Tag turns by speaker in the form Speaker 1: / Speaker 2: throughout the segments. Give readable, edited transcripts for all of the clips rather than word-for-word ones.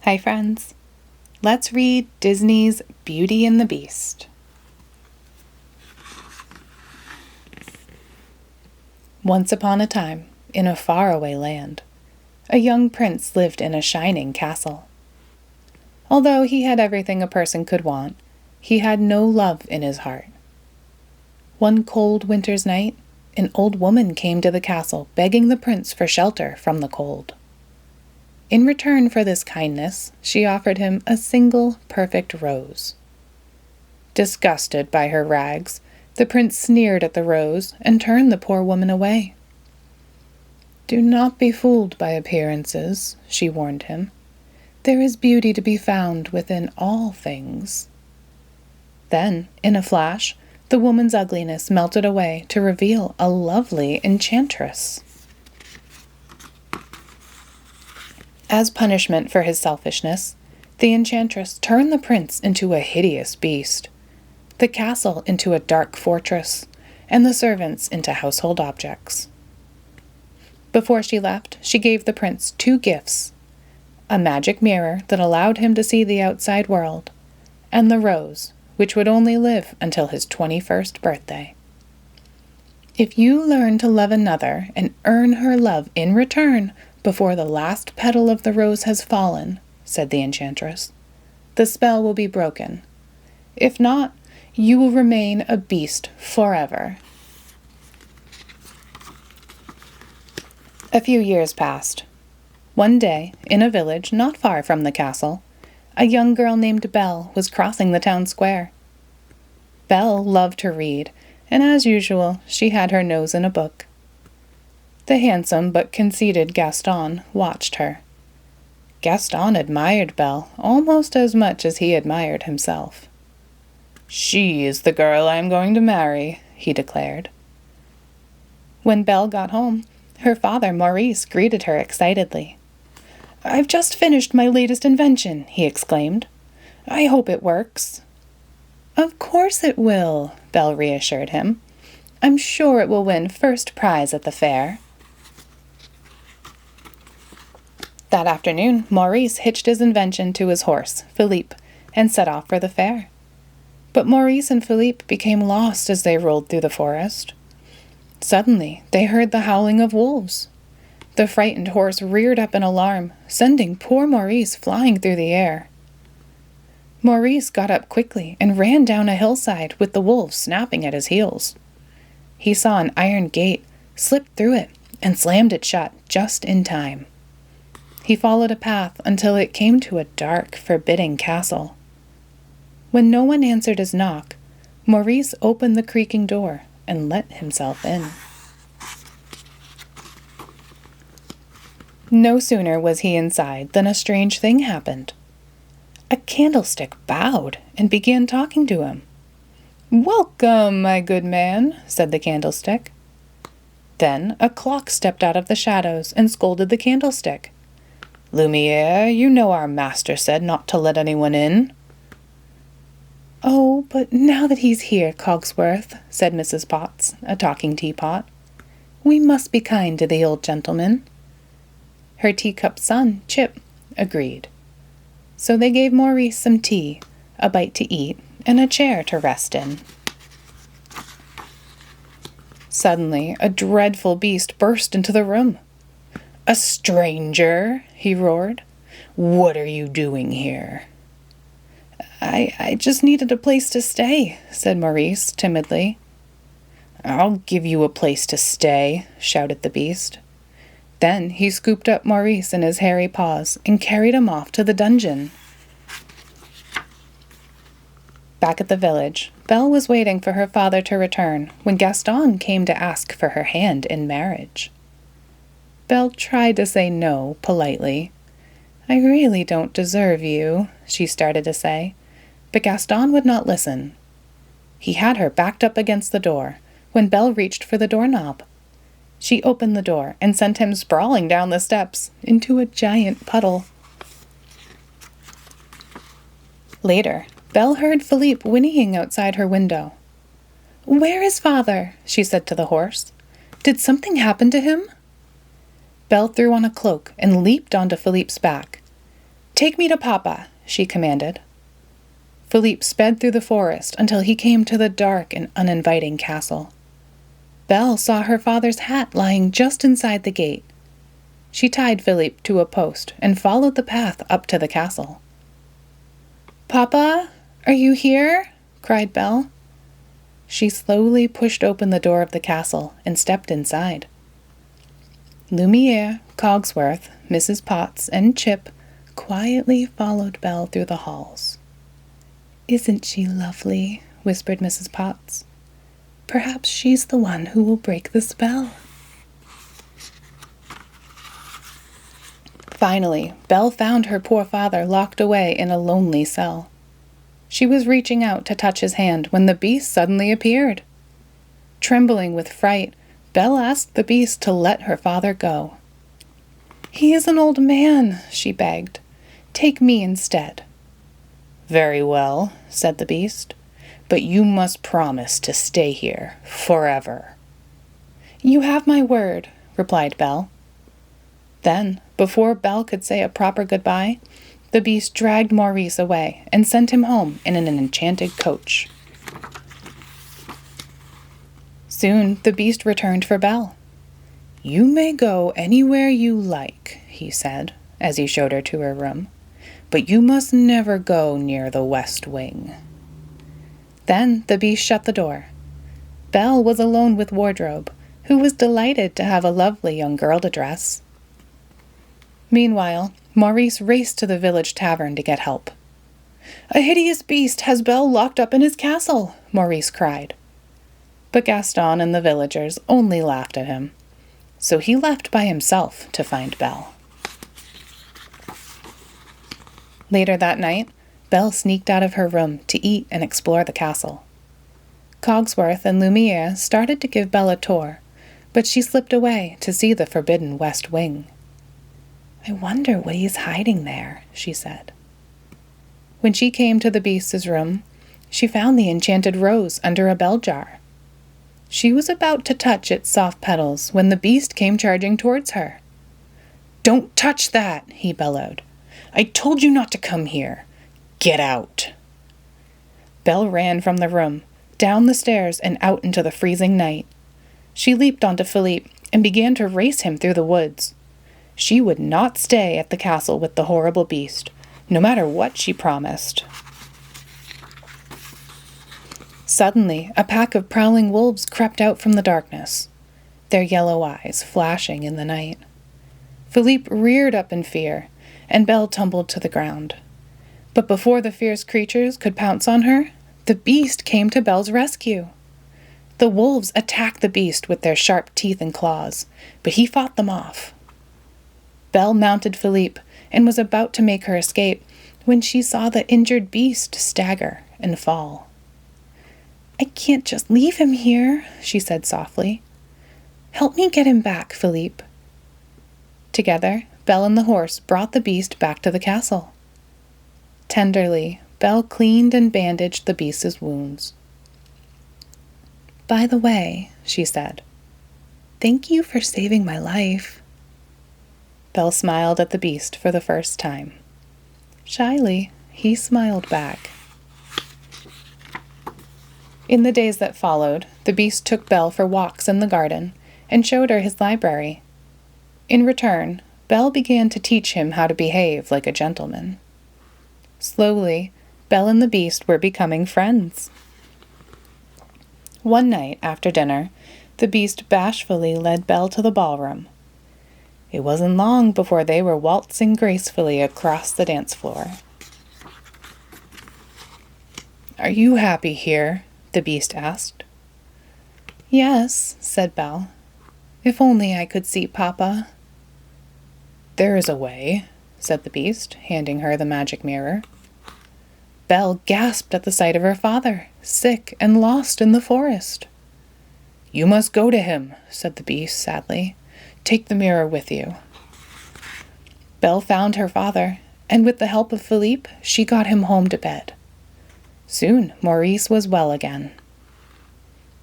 Speaker 1: Hi friends, let's read Disney's Beauty and the Beast. Once upon a time, in a faraway land, a young prince lived in a shining castle. Although he had everything a person could want, he had no love in his heart. One cold winter's night, an old woman came to the castle begging the prince for shelter from the cold. In return for this kindness, she offered him a single perfect rose. Disgusted by her rags, the prince sneered at the rose and turned the poor woman away. "Do not be fooled by appearances," she warned him. "There is beauty to be found within all things." Then, in a flash, the woman's ugliness melted away to reveal a lovely enchantress. As punishment for his selfishness, the enchantress turned the prince into a hideous beast, the castle into a dark fortress, and the servants into household objects. Before she left, she gave the prince 2 gifts: a magic mirror that allowed him to see the outside world, and the rose, which would only live until his 21st birthday. "If you learn to love another and earn her love in return before the last petal of the rose has fallen," said the enchantress, "the spell will be broken. If not, you will remain a beast forever." A few years passed. One day, in a village not far from the castle, a young girl named Belle was crossing the town square. Belle loved to read, and as usual, she had her nose in a book. The handsome but conceited Gaston watched her. Gaston admired Belle almost as much as he admired himself. "She is the girl I am going to marry," he declared. When Belle got home, her father Maurice greeted her excitedly. "I've just finished my latest invention," he exclaimed. "I hope it works." "Of course it will," Belle reassured him. "I'm sure it will win first prize at the fair." That afternoon, Maurice hitched his invention to his horse, Philippe, and set off for the fair. But Maurice and Philippe became lost as they rolled through the forest. Suddenly, they heard the howling of wolves. The frightened horse reared up in alarm, sending poor Maurice flying through the air. Maurice got up quickly and ran down a hillside with the wolves snapping at his heels. He saw an iron gate, slipped through it, and slammed it shut just in time. He followed a path until it came to a dark, forbidding castle. When no one answered his knock, Maurice opened the creaking door and let himself in. No sooner was he inside than a strange thing happened. A candlestick bowed and began talking to him. "Welcome, my good man," said the candlestick. Then a clock stepped out of the shadows and scolded the candlestick. "Lumiere, you know our master said not to let anyone in." "Oh, but now that he's here, Cogsworth," said Mrs. Potts, a talking teapot, "we must be kind to the old gentleman." Her teacup son, Chip, agreed. So they gave Maurice some tea, a bite to eat, and a chair to rest in. Suddenly, a dreadful beast burst into the room. "A stranger!" he roared. "What are you doing here?" I just needed a place to stay," said Maurice timidly. "I'll give you a place to stay," shouted the beast. Then he scooped up Maurice in his hairy paws and carried him off to the dungeon. Back at the village, Belle was waiting for her father to return when Gaston came to ask for her hand in marriage. Belle tried to say no politely. "I really don't deserve you," she started to say, but Gaston would not listen. He had her backed up against the door when Belle reached for the doorknob. She opened the door and sent him sprawling down the steps into a giant puddle. Later, Belle heard Philippe whinnying outside her window. "Where is father?" she said to the horse. "Did something happen to him?" Belle threw on a cloak and leaped onto Philippe's back. take me to Papa, she commanded. Philippe sped through the forest until he came to the dark and uninviting castle. Belle saw her father's hat lying just inside the gate. She tied Philippe to a post and followed the path up to the castle. "Papa, are you here?" cried Belle. She slowly pushed open the door of the castle and stepped inside. Lumiere, Cogsworth, Mrs. Potts, and Chip quietly followed Belle through the halls. "Isn't she lovely?" whispered Mrs. Potts. "Perhaps she's the one who will break the spell." Finally, Belle found her poor father locked away in a lonely cell. She was reaching out to touch his hand when the beast suddenly appeared. Trembling with fright, Belle asked the beast to let her father go. "He is an old man," she begged. "Take me instead." "Very well," said the beast, "but you must promise to stay here forever." "You have my word," replied Belle. Then, before Belle could say a proper goodbye, the beast dragged Maurice away and sent him home in an enchanted coach. Soon the beast returned for Belle. "You may go anywhere you like," he said, as he showed her to her room, "but you must never go near the west wing." Then the beast shut the door. Belle was alone with Wardrobe, who was delighted to have a lovely young girl to dress. Meanwhile, Maurice raced to the village tavern to get help. "A hideous beast has Belle locked up in his castle," Maurice cried. But Gaston and the villagers only laughed at him, so he left by himself to find Belle. Later that night, Belle sneaked out of her room to eat and explore the castle. Cogsworth and Lumiere started to give Belle a tour, but she slipped away to see the forbidden west wing. "I wonder what he is hiding there," she said. When she came to the beast's room, she found the enchanted rose under a bell jar. She was about to touch its soft petals when the beast came charging towards her. "Don't touch that!" he bellowed. "I told you not to come here. Get out!" Belle ran from the room, down the stairs and out into the freezing night. She leaped onto Philippe and began to race him through the woods. She would not stay at the castle with the horrible beast, no matter what she promised. Suddenly, a pack of prowling wolves crept out from the darkness, their yellow eyes flashing in the night. Philippe reared up in fear, and Belle tumbled to the ground. But before the fierce creatures could pounce on her, the beast came to Belle's rescue. The wolves attacked the beast with their sharp teeth and claws, but he fought them off. Belle mounted Philippe and was about to make her escape when she saw the injured beast stagger and fall. "I can't just leave him here," she said softly. "Help me get him back, Philippe." Together, Belle and the horse brought the beast back to the castle. Tenderly, Belle cleaned and bandaged the beast's wounds. "By the way," she said, "thank you for saving my life." Belle smiled at the beast for the first time. Shyly, he smiled back. In the days that followed, the beast took Belle for walks in the garden and showed her his library. In return, Belle began to teach him how to behave like a gentleman. Slowly, Belle and the beast were becoming friends. One night after dinner, the beast bashfully led Belle to the ballroom. It wasn't long before they were waltzing gracefully across the dance floor. "Are you happy here?" the beast asked. "Yes," said Belle. "If only I could see Papa." "There is a way," said the beast, handing her the magic mirror. Belle gasped at the sight of her father, sick and lost in the forest. "You must go to him," said the beast sadly. "Take the mirror with you." Belle found her father, and with the help of Philippe, she got him home to bed. Soon Maurice was well again.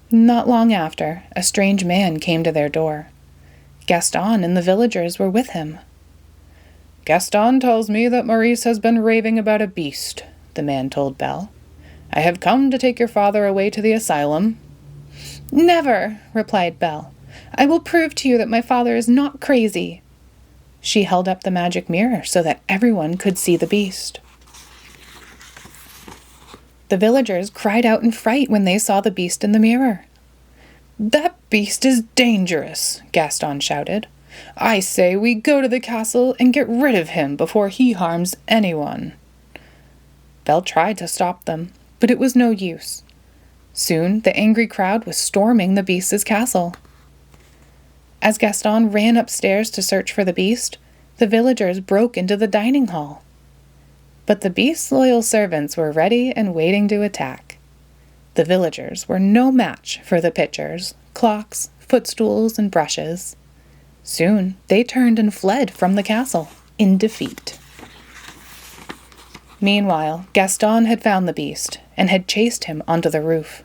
Speaker 1: Not long after, a strange man came to their door. Gaston and the villagers were with him. Gaston tells me that Maurice has been raving about a beast, the man told Belle. I have come to take your father away to the asylum. Never, replied Belle. I will prove to you that my father is not crazy. She held up the magic mirror so that everyone could see the beast. The villagers cried out in fright when they saw the beast in the mirror. That beast is dangerous, Gaston shouted. I say we go to the castle and get rid of him before he harms anyone. Belle tried to stop them, but it was no use. Soon the angry crowd was storming the beast's castle. As Gaston ran upstairs to search for the beast, the villagers broke into the dining hall. But the beast's loyal servants were ready and waiting to attack. The villagers were no match for the pitchers, clocks, footstools, and brushes. Soon they turned and fled from the castle in defeat. Meanwhile, Gaston had found the beast and had chased him onto the roof.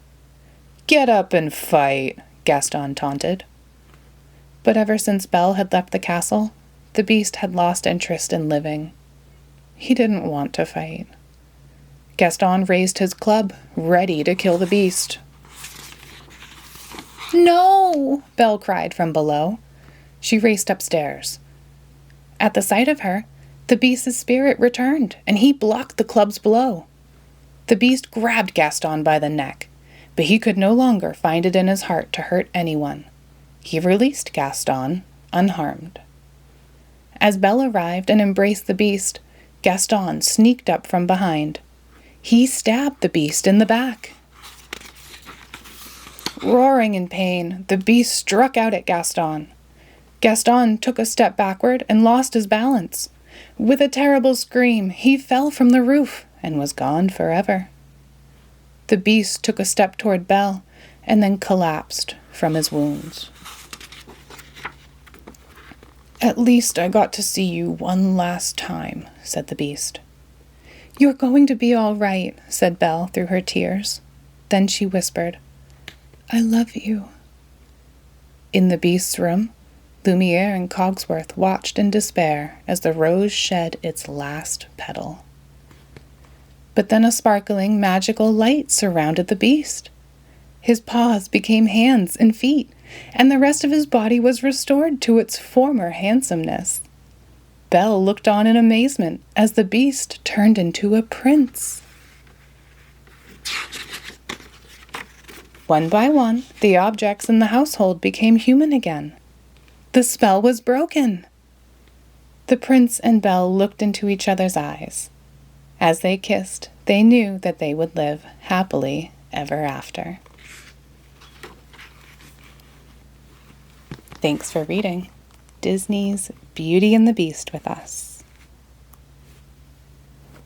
Speaker 1: Get up and fight, Gaston taunted. But ever since Belle had left the castle, the beast had lost interest in living. He didn't want to fight. Gaston raised his club, ready to kill the beast. No! Belle cried from below. She raced upstairs. At the sight of her, the beast's spirit returned, and he blocked the club's blow. The beast grabbed Gaston by the neck, but he could no longer find it in his heart to hurt anyone. He released Gaston, unharmed. As Belle arrived and embraced the beast, Gaston sneaked up from behind. He stabbed the beast in the back. Roaring in pain, the beast struck out at Gaston. Gaston took a step backward and lost his balance. With a terrible scream, he fell from the roof and was gone forever. The beast took a step toward Belle and then collapsed from his wounds. At least I got to see you one last time, said the beast. You're going to be all right, said Belle through her tears. Then she whispered, I love you. In the beast's room, Lumiere and Cogsworth watched in despair as the rose shed its last petal. But then a sparkling, magical light surrounded the beast. His paws became hands and feet, and the rest of his body was restored to its former handsomeness. Belle looked on in amazement as the beast turned into a prince. One by one, the objects in the household became human again. The spell was broken. The prince and Belle looked into each other's eyes. As they kissed, they knew that they would live happily ever after. Thanks for reading Disney's Beauty and the Beast with us.